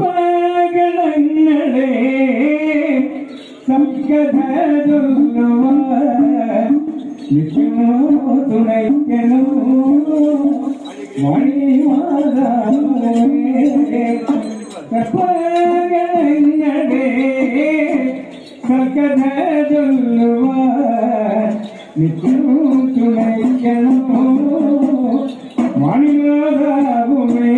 സ്വപ്നങ്ങളെ തുണയ്ക്കണോ മണിമാതാവേ സ്വപ്നങ്ങളെ സകഥ ചൊല്ലുവാൻ തുണയ്ക്കണോ മണിമാതാവേ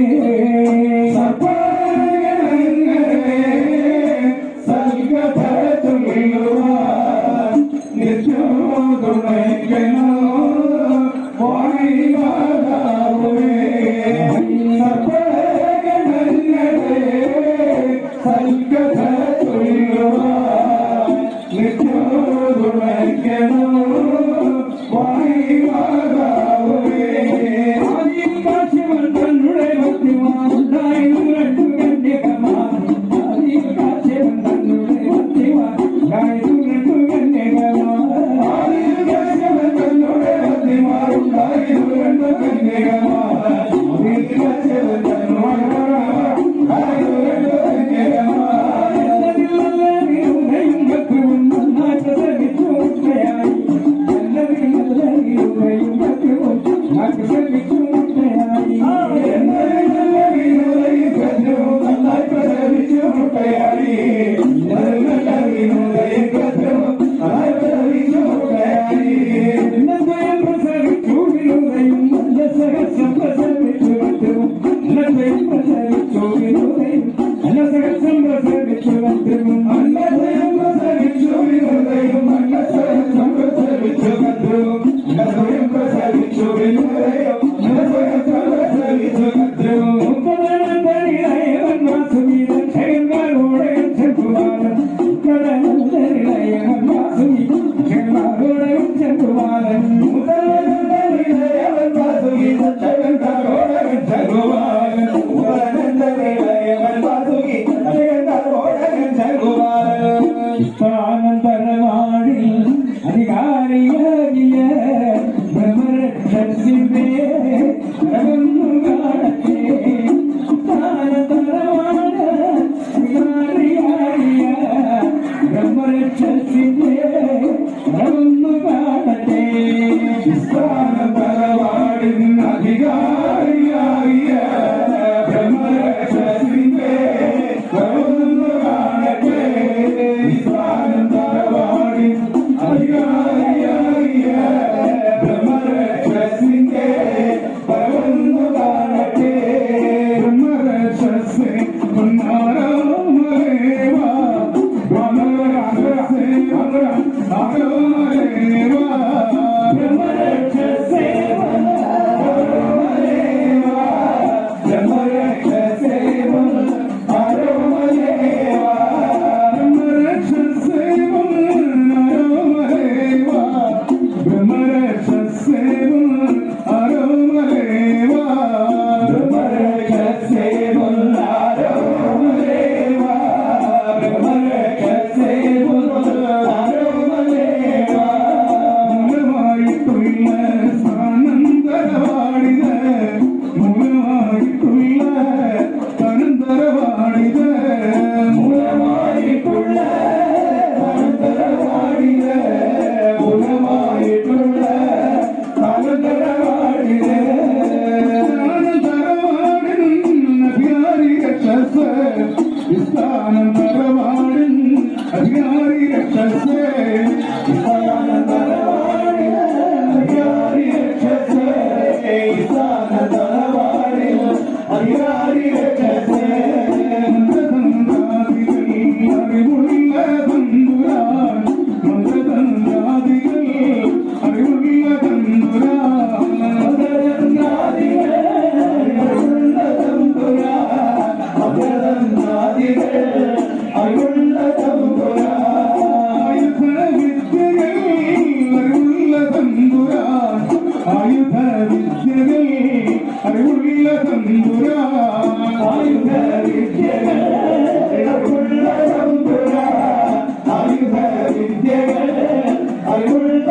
I will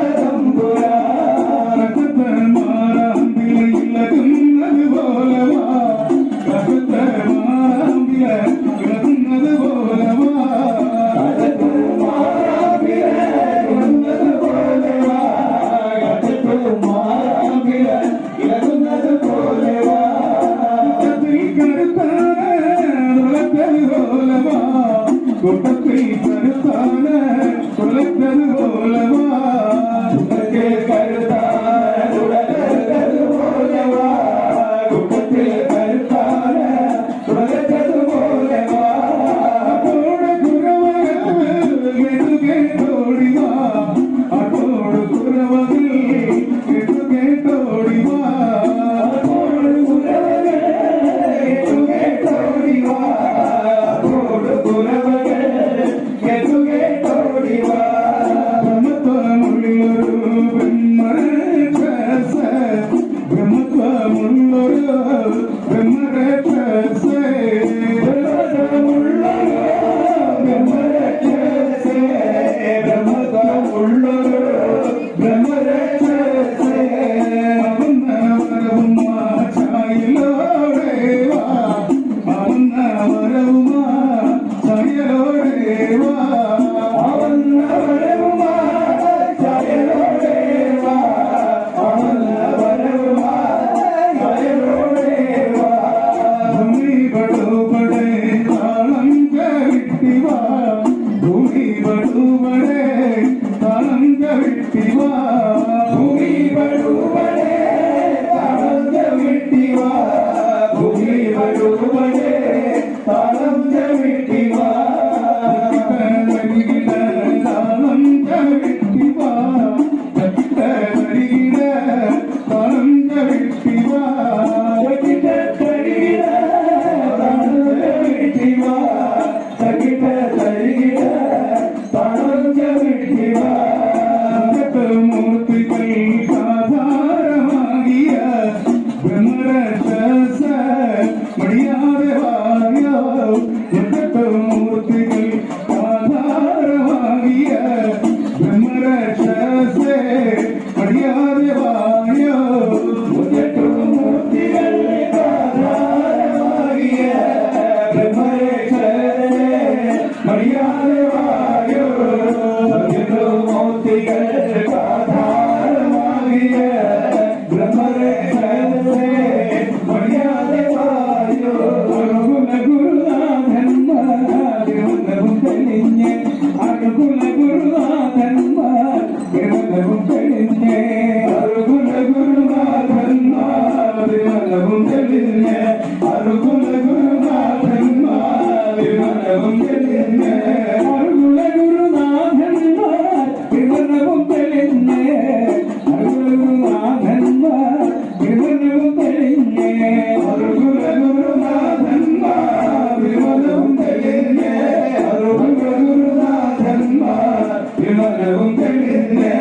ബ്രഹ്മരക്ഷസേ മര്യാദ വായോ അനുകുല ഗുരുനാഥന്മാർ തിരുവല്ലവും തെളിഞ്ഞ് അനുകുല ഗുരുനാഥന്മാർ തിരുവല്ലവും തെളിഞ്ഞ് അനുകുല ഗുരുനാഥന്മാർ തിരുവല്ലവും തെളിഞ്ഞ് അനുകുല ഗുരുനാഥന്മാർ തിരുവല്ലവും തെളിഞ്ഞ് അനുകുല ഗുരുനാഥന്മാർ തിരുവല്ലവും തെളിഞ്ഞ് അനുകുല ഗുരുനാഥന്മാർ തിരുവല്ലവും തെളിഞ്ഞ് അനുകുല ഗുരുനാഥന്മാർ തിരുവല്ലവും തെളിഞ്ഞ് അനുകുല ഗുരുനാഥന്മാർ തിരുവല്ലവും തെളിഞ്ഞ്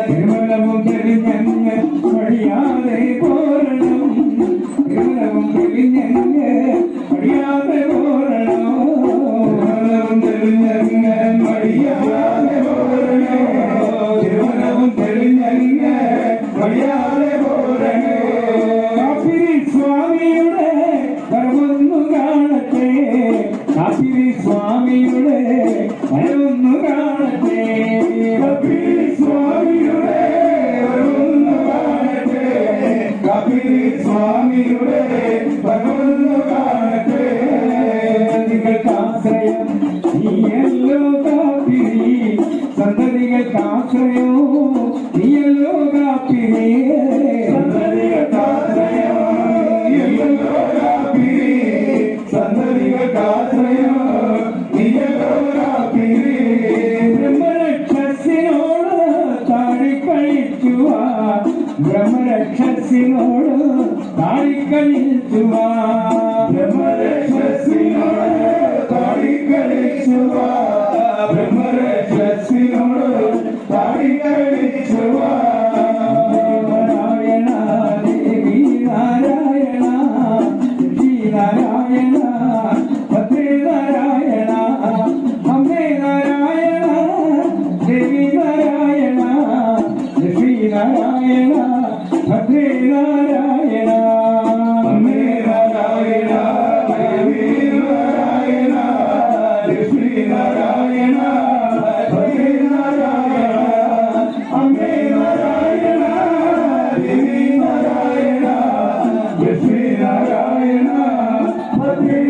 തിരുവല്ലവും തെളിഞ്ഞങ്ങ് വഴിയാതെ പോരണം തിരുവല്ലവും തെളിഞ്ഞങ്ങ് വഴിയാതെ പോരണം തിരുവല്ലവും തെളിഞ്ഞങ്ങ് വഴിയാതെ പോരണോ തിരുവല്ലവും തെളിഞ്ഞങ്ങ് വഴിയാതെ പോരണോ കാപ്പിരി സ്വാമിയുടെ വരവൊന്നു കാണട്ടെ കാപ്പിരി സ്വാമിയുടെ വരവൊന്നു കാണട്ടെ കാപ്പിരി സ്വാമിയുടെ വരവൊന്നു കാണട്ടെ കാപ്പിരി സ്വാമിയുടെ വരവൊന്നു കാണട്ടെ സന്തതികൾക്കാശ്രയം നീയല്ലോ കാപ്പിരി സന്തതികൾക്കാശ്രയോ നീയല്ലോ കാപ്പിരി സന്തതികൾക്കാശ്രയോ നീയല്ലോ കാപ്പിരി സന്തതികൾക്കാശ്രയോ നീയല്ലോ കാപ്പിരി ബ്രഹ്മരക്ഷസിനോട് താഴിക്കളിച്ചുവാ ബ്രഹ്മരക്ഷസിനോട് താഴിക്കളിച്ചുവാ ബ്രഹ്മരക്ഷസിനോട് താഴിക്കളിച്ചുവാ ബ്രഹ്മരക്ഷസിനോട് താഴിക്കളിച്ചുവാ നാരായണ ദേവി നാരായണ ശ്രീ നാരായണ ഭദ്രേ നാരായണ അമ്മേ നാരായണ ദേവി നാരായണ ശ്രീ നാരായണ ഭദ്രേ നാരായണ അമ്മേ നാരായണ ദേവി നാരായണ ശ്രീ നാരായണ ഭദ്രേ നാരായണ അമ്മേ നാരായണ ദേവി നാരായണ ശ്രീ നാരായണ ഭദ്രേ